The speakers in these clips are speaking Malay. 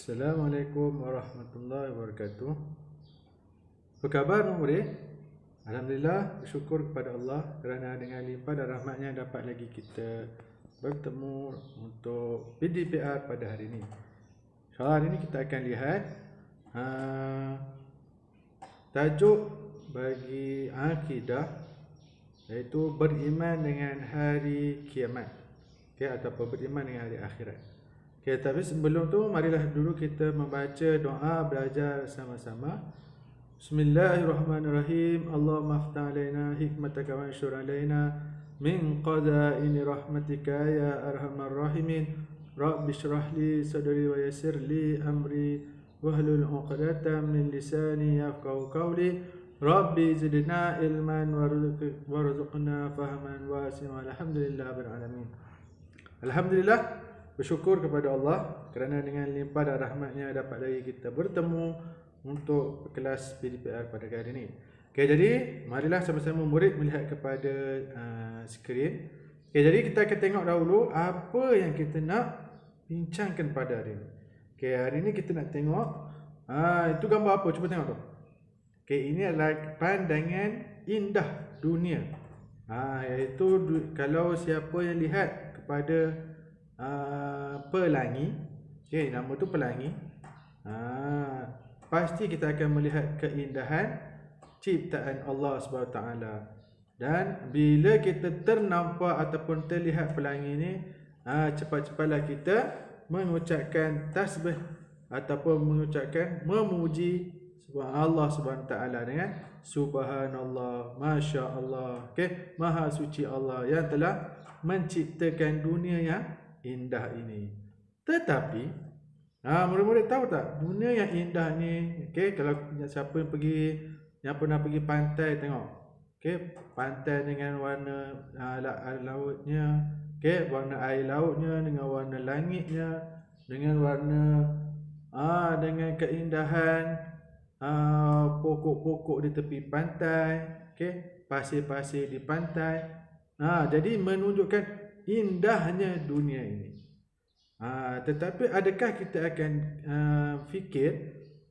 Assalamualaikum warahmatullahi wabarakatuh. Apa khabar murid? Alhamdulillah, bersyukur kepada Allah kerana dengan limpah dan rahmatnya dapat lagi kita bertemu untuk PDPR pada hari ini. InsyaAllah hari ini kita akan lihat tajuk bagi akidah, iaitu beriman dengan hari kiamat, ataupun beriman dengan hari akhirat. Tapi sebelum tu marilah dulu kita membaca doa belajar sama-sama. Bismillahirrahmanirrahim. Allahumma aftah alaina hikmataka wa anshur alaina min qada'ini rahmatika ya arhamar rahimin. Rabbi shrah li sadri wa yassir li amri wahlul 'uqdatam min lisani yafqahu qawli. Rabbi zidna ilman warzuqna fahman wasi'an. Alhamdulillahil alamin. Alhamdulillah, bersyukur kepada Allah kerana dengan limpah dan rahmatnya dapat lagi kita bertemu untuk kelas PDPR pada hari ini. Jadi marilah sama-sama murid melihat kepada skrin. Jadi kita akan tengok dahulu apa yang kita nak bincangkan pada hari ini. Hari ini kita nak tengok itu gambar apa? Cuba tengok tu. Ini adalah pandangan indah dunia. Iaitu kalau siapa yang lihat kepada pelangi, nama tu pelangi, pasti kita akan melihat keindahan ciptaan Allah SWT. Dan bila kita ternampak ataupun terlihat pelangi ni, cepat-cepatlah kita mengucapkan tasbih ataupun mengucapkan memuji Allah SWT dengan subhanallah, masya Allah, maha suci Allah yang telah menciptakan dunia yang indah ini. Tetapi murid-murid tahu tak, dunia yang indah ni, kalau siapa yang pernah pergi pantai tengok, pantai dengan warna lautnya, warna air lautnya dengan warna langitnya, dengan warna dengan keindahan pokok-pokok di tepi pantai, pasir-pasir di pantai. Jadi menunjukkan indahnya dunia ini. Tetapi adakah kita akan fikir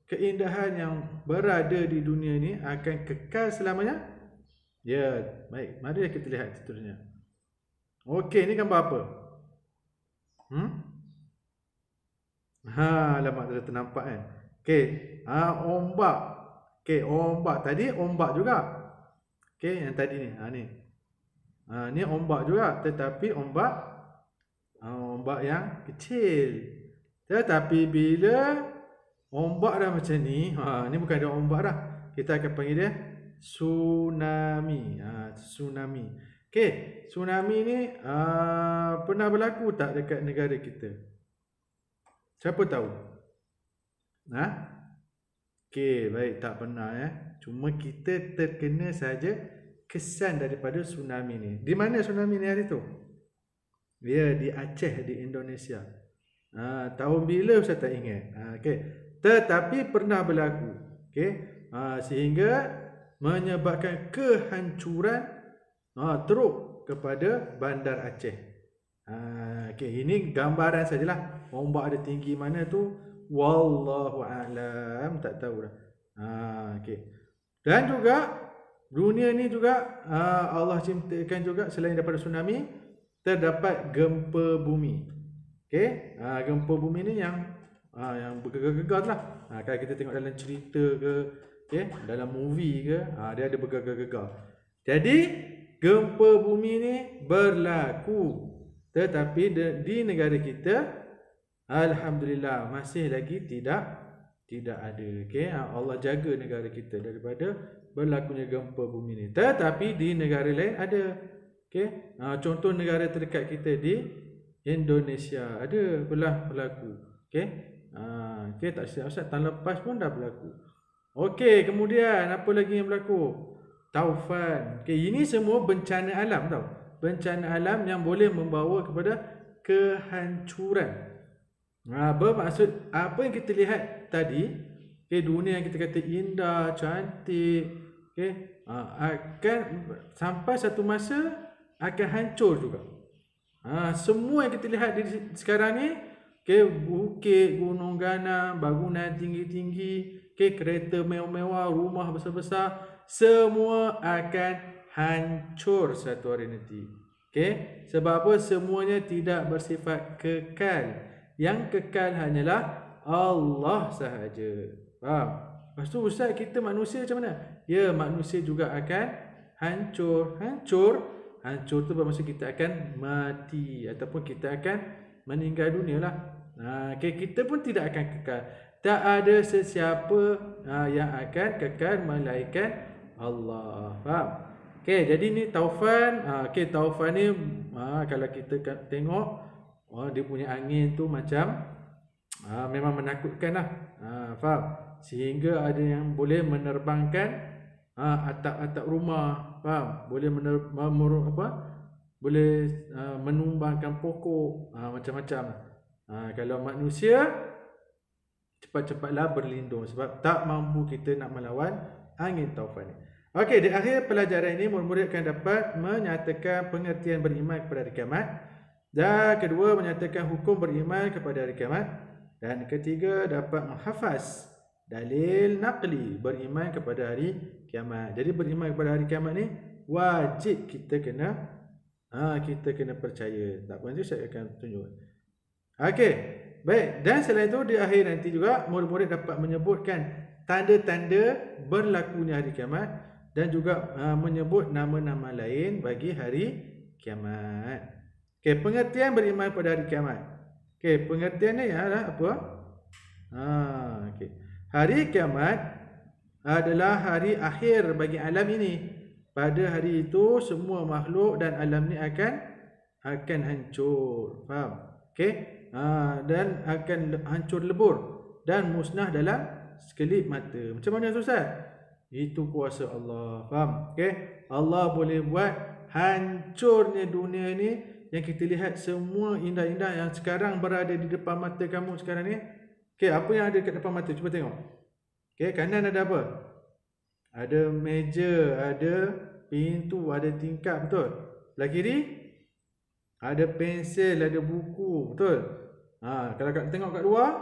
keindahan yang berada di dunia ini akan kekal selamanya? Ya, baik. Mari kita lihat seterusnya. Okey, ini gambar apa? Alamak, dah ternampak kan? Ombak. Ombak tadi ombak juga. Yang tadi ni, ni. Ni ombak juga, tetapi ombak yang kecil. Tetapi bila ombak dah macam ni, ni bukan ada ombak dah. Kita akan panggil dia tsunami. Tsunami. Tsunami ni pernah berlaku tak dekat negara kita? Siapa tahu? Baik, tak pernah Cuma kita terkena saja kesan daripada tsunami ni. Di mana tsunami ni hari tu? Dia di Aceh, di Indonesia. Tahun bila Ustaz tak ingat. Tetapi pernah berlaku. Sehingga menyebabkan kehancuran teruk kepada bandar Aceh. Ini gambaran sajalah. Ombak ada tinggi mana tu, wallahu a'lam, tak tahu dah. Dan juga dunia ni juga Allah ciptakan juga selain daripada tsunami, terdapat gempa bumi. Gempa bumi ni yang bergegar-gegar lah. Kalau kita tengok dalam cerita ke, dalam movie ke, dia ada bergegar-gegar. Jadi gempa bumi ni berlaku. Tetapi di negara kita, alhamdulillah, masih lagi tidak ada. Allah jaga negara kita daripada berlakunya gempa bumi ni. Tetapi di negara lain ada. Contoh negara terdekat kita di Indonesia ada berlaku. Tak silap Ustaz, tahun lepas pun dah berlaku. Kemudian apa lagi yang berlaku? Taufan. Ini semua bencana alam tau. Bencana alam yang boleh membawa kepada kehancuran. Bermaksud apa yang kita lihat tadi, dunia yang kita kata indah, cantik, akan sampai satu masa akan hancur juga. Semua yang kita lihat di sekarang ni Okey, bukit, gunung ganang, bangunan tinggi-tinggi, okey, kereta mewah-mewah, rumah besar-besar, semua akan hancur satu hari nanti. Okey, sebab apa? Semuanya tidak bersifat kekal. Yang kekal hanyalah Allah sahaja. Faham? Lepas tu ustaz, kita manusia macam mana? Ya, manusia juga akan hancur. Hancur tu bermaksud kita akan mati ataupun kita akan meninggal dunia lah. Okay, kita pun tidak akan kekal. Tak ada sesiapa yang akan kekal melainkan Allah. Faham? Okay, jadi ni taufan. Okay, taufan ni kalau kita tengok, dia punya angin tu macam memang menakutkan lah. Faham? Sehingga ada yang boleh menerbangkan atap-atap rumah. Faham? Boleh boleh menumbangkan pokok, macam-macam. Kalau manusia, cepat-cepatlah berlindung sebab tak mampu kita nak melawan angin taufan ni. Okey, di akhir pelajaran ini murid-murid akan dapat menyatakan pengertian beriman kepada hari kiamat, dan kedua menyatakan hukum beriman kepada hari kiamat, dan ketiga dapat menghafaz dalil naqli beriman kepada hari kiamat. Jadi beriman kepada hari kiamat ni wajib kita kena percaya. Tak apa, nanti saya akan tunjuk. Okey, baik. Dan selain itu di akhir nanti juga murid-murid dapat menyebutkan tanda-tanda berlakunya hari kiamat dan juga menyebut nama-nama lain bagi hari kiamat. Okey, pengertian beriman pada hari kiamat. Okey, pengertian ni adalah apa? Okey. Hari kiamat adalah hari akhir bagi alam ini. Pada hari itu semua makhluk dan alam ni akan hancur. Faham? Okey? Dan akan hancur lebur dan musnah dalam sekelip mata. Macam mana Ustaz? Itu kuasa Allah. Faham? Okey? Allah boleh buat hancurnya dunia ni yang kita lihat semua indah-indah yang sekarang berada di depan mata kamu sekarang ni. Okey, apa yang ada kat depan mata? Cuba tengok. Okey, kanan ada apa? Ada meja, ada pintu, ada tingkap, betul? Belah kiri ada pensel, ada buku, betul? Kalau tengok kat luar,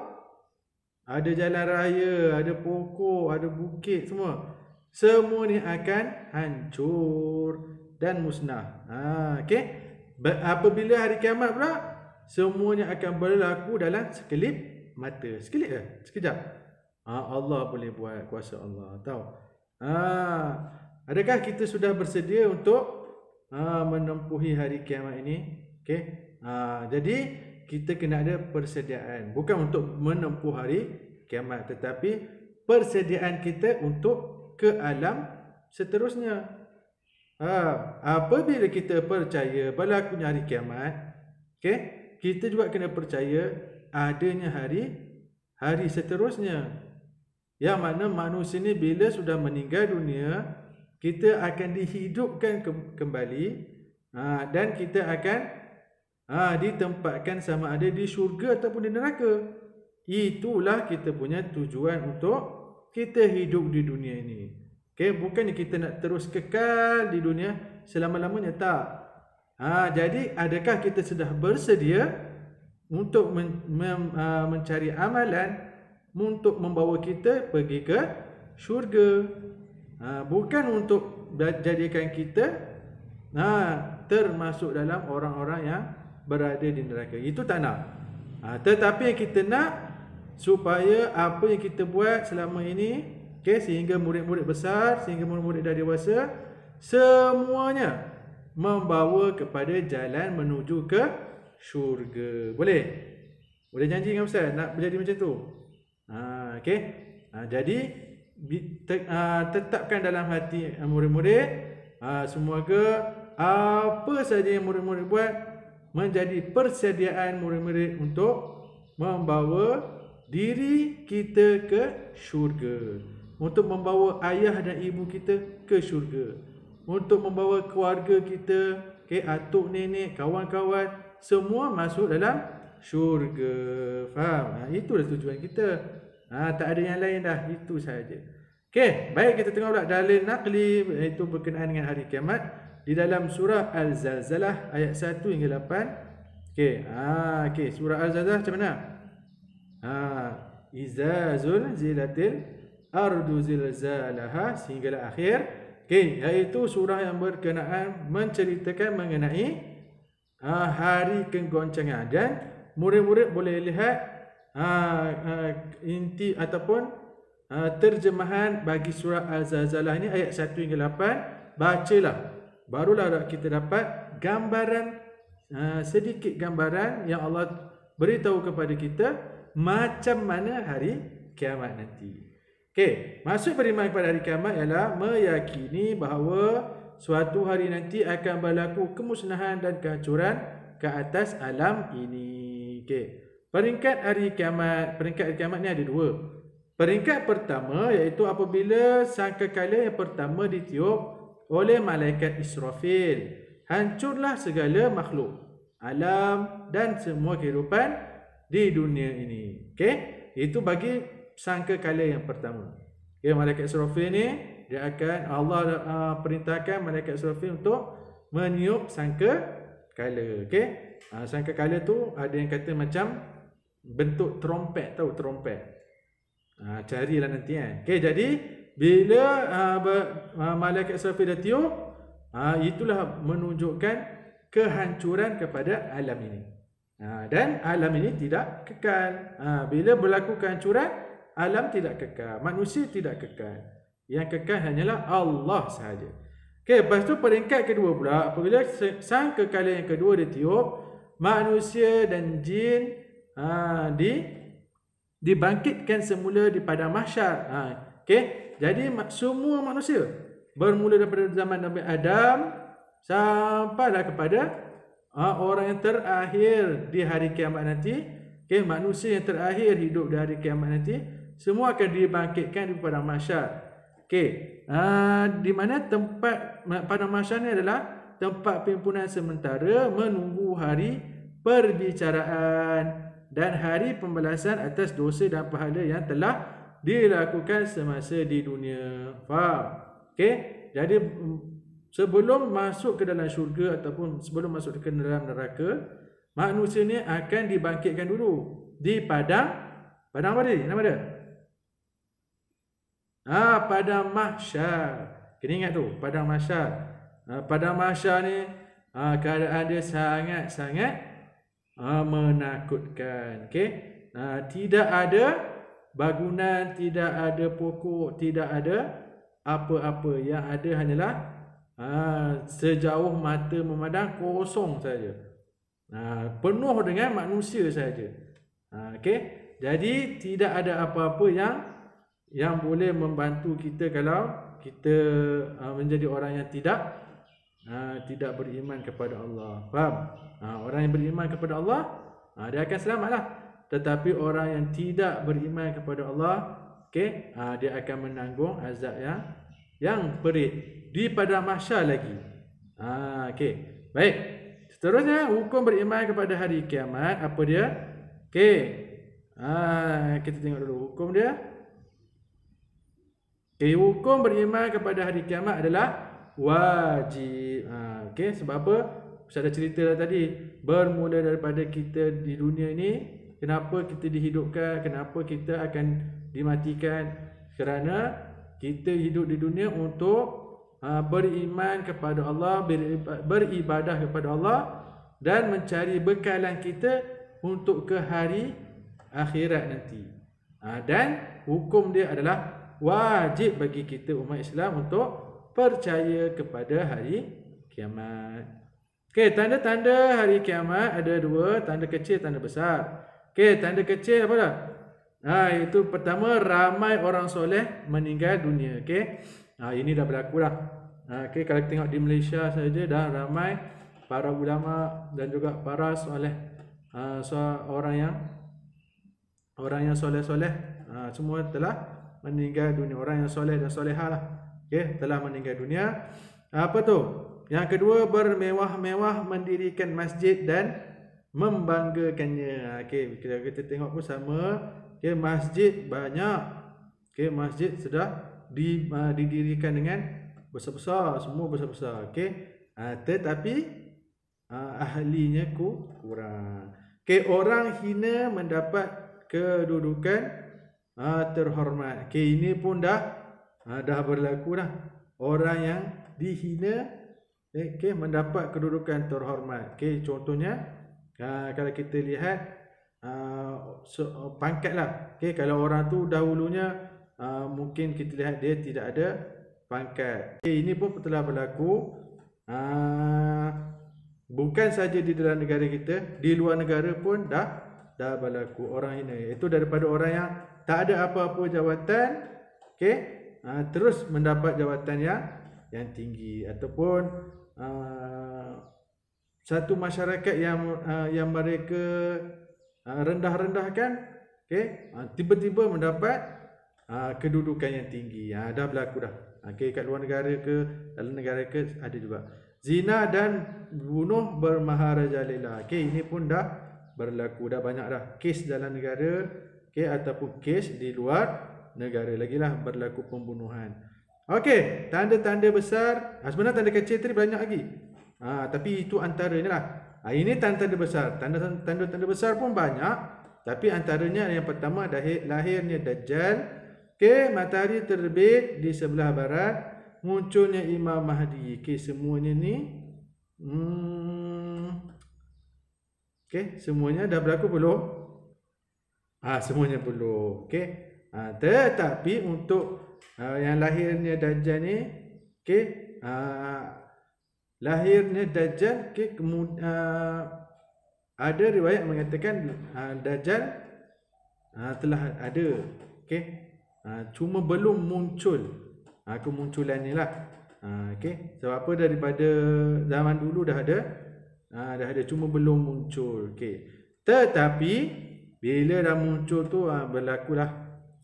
ada jalan raya, ada pokok, ada bukit, semua. Semua ni akan hancur dan musnah. Okey. Apabila hari kiamat pula, semuanya akan berlaku dalam sekelip mata. Sekelip ke? Sekejap. Allah boleh buat, kuasa Allah. Tahu? Adakah kita sudah bersedia untuk menempuhi hari kiamat ini? Okey. Jadi kita kena ada persediaan, bukan untuk menempuh hari kiamat, tetapi persediaan kita untuk ke alam seterusnya. Apabila kita percaya berlakunya hari kiamat, okey, kita juga kena percaya adanya hari seterusnya. Yang mana manusia ni bila sudah meninggal dunia, kita akan dihidupkan kembali, dan kita akan ditempatkan sama ada di syurga ataupun di neraka. Itulah kita punya tujuan untuk kita hidup di dunia ini. Okay, bukannya kita nak terus kekal di dunia selama-lamanya, tak. Jadi adakah kita sudah bersedia untuk mencari amalan untuk membawa kita pergi ke syurga? Bukan untuk jadikan kita termasuk dalam orang-orang yang berada di neraka. Itu tak nak. Tetapi yang kita nak supaya apa yang kita buat selama ini, okay, sehingga murid-murid besar, sehingga murid-murid dah dewasa, semuanya membawa kepada jalan menuju ke syurga. Boleh? Boleh janji dengan Ustaz nak menjadi macam tu? Okay. Jadi tetapkan dalam hati murid-murid, semoga apa saja yang murid-murid buat menjadi persediaan murid-murid untuk membawa diri kita ke syurga, untuk membawa ayah dan ibu kita ke syurga, untuk membawa keluarga kita, atuk nenek, kawan-kawan, semua masuk dalam syurga. Faham? Itulah tujuan kita. Tak ada yang lain dah, itu sahaja. Okey, baik, kita tengok pula dalil naqli, iaitu berkenaan dengan hari kiamat di dalam surah Al-Zalzalah ayat 1 hingga 8. Okey, okey, surah Al-Zalzalah macam mana? Iza zulzilatil ardu zilzalaha sehinggalah akhir. Okey, iaitu surah yang berkenaan menceritakan mengenai hari kegoncangan, dan murid-murid boleh lihat inti ataupun terjemahan bagi surah Al-Zalzalah ini ayat 1 hingga 8. Bacalah, barulah kita dapat gambaran, sedikit gambaran yang Allah beritahu kepada kita macam mana hari kiamat nanti. Okey, maksud beriman kepada hari kiamat ialah meyakini bahawa suatu hari nanti akan berlaku kemusnahan dan kehancuran ke atas alam ini. Okey, peringkat hari kiamat ni ada dua. Peringkat pertama iaitu apabila sangkakala yang pertama ditiup oleh malaikat Israfil, hancurlah segala makhluk, alam dan semua kehidupan di dunia ini. Okey, itu bagi sangkakala yang pertama. Okay, malaikat Israfil ni dia akan Allah perintahkan malaikat Israfil untuk meniup sangkakala. Okey, sangkakala tu ada yang kata macam bentuk trompet, tahu trompet? Carilah nanti kan. Okey, jadi bila malaikat Israfil dah tiup, itulah menunjukkan kehancuran kepada alam ini. Dan alam ini tidak kekal. Bila berlaku kehancuran, alam tidak kekal, manusia tidak kekal. Yang kekal hanyalah Allah sahaja. Okey, lepas tu peringkat kedua pula, apabila sangkakala yang kedua ditiup, manusia dan jin dibangkitkan semula di padang mahsyar. Okey, jadi semua manusia bermula daripada zaman Nabi Adam sampailah kepada orang yang terakhir di hari kiamat nanti. Okey, manusia yang terakhir hidup di hari kiamat nanti semua akan dibangkitkan di padang mahsyar. Okey, di mana tempat padang mahsyar ni adalah tempat penimbunan sementara menunggu hari perbicaraan dan hari pembalasan atas dosa dan pahala yang telah dilakukan semasa di dunia. Faham? Okey, jadi sebelum masuk ke dalam syurga ataupun sebelum masuk ke dalam neraka, manusia ni akan dibangkitkan dulu di padang apa dia? Nama dia? Padang mahsyar. Kena ingat tu, padang mahsyar. Padang mahsyar ni keadaan dia sangat-sangat menakutkan. Okey, tidak ada bangunan, tidak ada pokok, tidak ada apa-apa. Yang ada hanyalah sejauh mata memandang kosong saja. Penuh dengan manusia saja. Okey, jadi tidak ada apa-apa yang boleh membantu kita kalau kita menjadi orang yang tidak beriman kepada Allah. Faham? Orang yang beriman kepada Allah, dia akan selamatlah. Tetapi orang yang tidak beriman kepada Allah, okey, dia akan menanggung azab yang perit di padang mahsyar lagi. Okey, baik. Seterusnya, hukum beriman kepada hari kiamat apa dia? Okey, kita tengok dulu hukum dia. Okey, hukum beriman kepada hari kiamat adalah wajib. Okey, sebab apa? Saya dah cerita tadi, bermula daripada kita di dunia ini, kenapa kita dihidupkan, kenapa kita akan dimatikan? Kerana kita hidup di dunia untuk beriman kepada Allah, beribadah kepada Allah dan mencari bekalan kita untuk ke hari akhirat nanti. Dan hukum dia adalah wajib bagi kita umat Islam untuk percaya kepada hari kiamat. Okey, tanda-tanda hari kiamat ada dua, tanda kecil, tanda besar. Okey, tanda kecil apa dah? Itu pertama, ramai orang soleh meninggal dunia. Okey, ini dah berlaku dah. Okey, kalau tengok di Malaysia saja dah ramai para ulama dan juga para soleh, orang yang soleh-soleh, semua telah meninggal dunia. Orang yang soleh dan solehah lah, okey, telah meninggal dunia. Apa tu? Yang kedua, bermewah-mewah mendirikan masjid dan membanggakannya. Okey, kita tengok pun sama. Okey, masjid banyak. Okey, masjid sudah didirikan dengan besar-besar, semua besar-besar. Okey, tetapi ahlinya kurang. Okey, orang hina mendapat kedudukan terhormat. Okey, ini pun dah berlaku dah. Orang yang dihina mendapat kedudukan terhormat. Okey, contohnya kalau kita lihat pangkat lah. Okey, kalau orang tu dahulunya mungkin kita lihat dia tidak ada pangkat. Okey, ini pun telah berlaku bukan saja di dalam negara kita, di luar negara pun dah berlaku orang hina. Itu daripada orang yang tak ada apa-apa jawatan, okey, terus mendapat jawatan yang tinggi, ataupun satu masyarakat yang mereka rendah-rendahkan, okey, tiba-tiba mendapat kedudukan yang tinggi. Dah berlaku dah. Okey, kat luar negara ke dalam negara ke ada juga. Zina dan bunuh bermaharajalela. Okey, ini pun dah berlaku, dah banyak dah kes dalam negara, okey, ataupun kes di luar negara lagi lah berlaku pembunuhan. Okey, tanda-tanda besar. Sebenarnya tanda kecil tadi banyak lagi. Tapi itu antaranya lah. Ini tanda-tanda besar. Tanda-tanda besar pun banyak, tapi antaranya yang pertama lahirnya Dajjal. Okey, matahari terbit di sebelah barat, munculnya Imam Mahdi. Okey, semuanya ni okey, semuanya dah berlaku belum? Semuanya belum. Okey. Tetapi untuk yang lahirnya Dajjal ni, okey, lahirnya Dajjal, okey, ada riwayat mengatakan Dajjal telah ada, okey. Cuma belum muncul kemunculannya lah. Okey, sebab apa, daripada zaman dulu dah ada, cuma belum muncul. Okey, tetapi bila dah muncul tu berlakulah,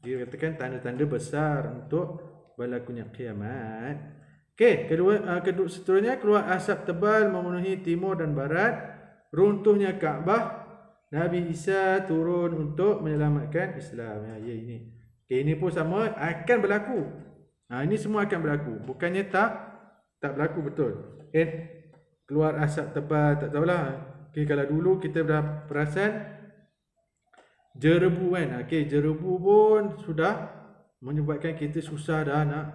dia katakan tanda-tanda besar untuk berlakunya kiamat. Okey, kedua seterusnya, keluar asap tebal memenuhi timur dan barat, runtuhnya Kaabah, Nabi Isa turun untuk menyelamatkan Islam. Ini. Okey, ini pun sama akan berlaku. Ini semua akan berlaku. Bukannya tak berlaku, betul. Keluar asap tebal, tak tahulah. Okey, kalau dulu kita dah perasan jerebu kan. Okey, jerebu pun sudah menyebabkan kita susah dah nak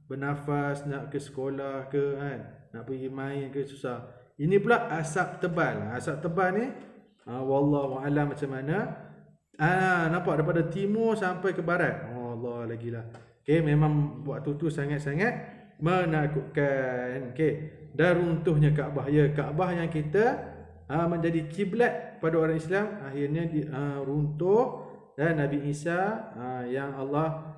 bernafas, nak ke sekolah ke kan, nak pergi main ke susah. Ini pula asap tebal. Asap tebal ni wallahu alam macam mana. Nampak daripada timur sampai ke barat. Allah lagilah. Okey, memang waktu tu sangat-sangat menakutkan. Okey, dah runtuhnya Kaabah. Ya, Kaabah yang kita menjadi kiblat pada orang Islam akhirnya runtuh, dan Nabi Isa yang Allah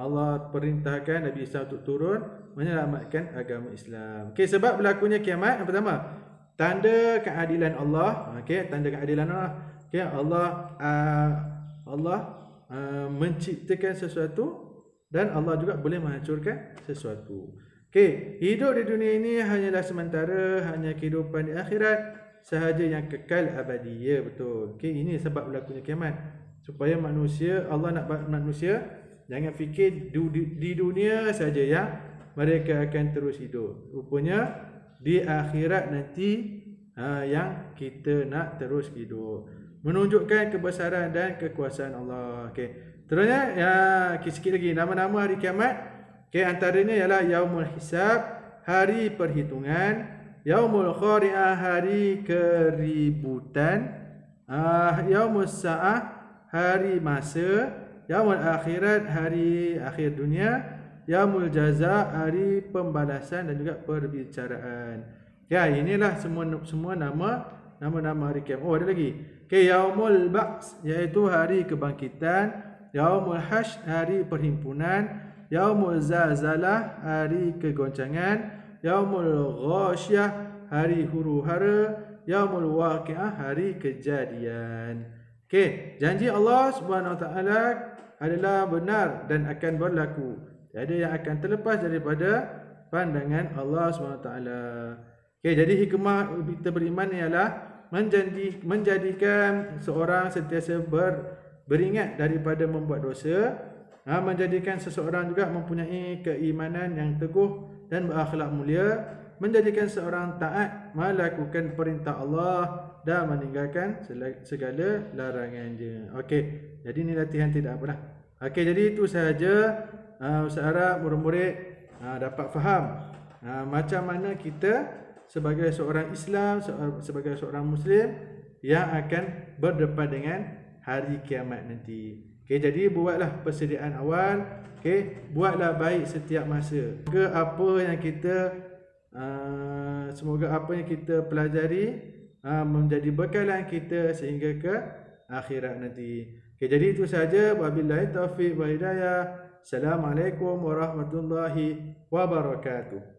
Allah perintahkan Nabi Isa untuk turun menyelamatkan agama Islam. Okey, sebab berlakunya kiamat yang pertama, tanda keadilan Allah. Okey, tanda keadilan Allah. Okey, Allah menciptakan sesuatu, dan Allah juga boleh menghancurkan sesuatu. Okey, hidup di dunia ini hanyalah sementara, hanya kehidupan di akhirat sahaja yang kekal abadi. Ya, betul. Okey, ini sebab berlakunya kiamat. Supaya manusia, Allah nak manusia jangan fikir di dunia saja yang mereka akan terus hidup. Rupanya di akhirat nanti yang kita nak terus hidup. Menunjukkan kebesaran dan kekuasaan Allah. Okey. Terusnya sikit lagi nama-nama hari kiamat. Okey, antaranya ialah Yaumul Hisab, hari perhitungan, Yaumul Qari'ah, hari keributan, Yaumul Sa'ah, hari masa, Yaumul Akhirat, hari akhir dunia, Yaumul Jaza, hari pembalasan dan juga perbicaraan. Ya, inilah semua nama-nama hari kiamat. Oh, ada lagi. Okey, Yaumul Ba'ts, iaitu hari kebangkitan, Yaumul Hash, hari perhimpunan, Yaumul Zalzalah, hari kegoncangan, Yaumul Ghasyah, hari huru-hara, Yaumul Waqi'ah, hari kejadian. Okey, janji Allah Subhanahu Wa Taala adalah benar dan akan berlaku. Tiada yang akan terlepas daripada pandangan Allah SWT. Okay, jadi hikmah kita beriman ialah menjadikan seorang sentiasa beringat daripada membuat dosa, menjadikan seseorang juga mempunyai keimanan yang teguh dan berakhlak mulia, menjadikan seorang taat, melakukan perintah Allah dan meninggalkan segala larangannya. Okey, jadi ni latihan tidak apa dah. Okey, jadi itu sahaja. Ustaz harap murid-murid dapat faham macam mana kita sebagai seorang Islam, sebagai seorang Muslim yang akan berdepan dengan hari kiamat nanti. Okey, jadi buatlah persediaan awal. Okey, buatlah baik setiap masa. Semoga apa yang kita pelajari menjadi bekalan kita sehingga ke akhirat nanti. Okey, jadi itu sahaja. Wabillahi taufiq wa hidayah. Assalamualaikum warahmatullahi wabarakatuh.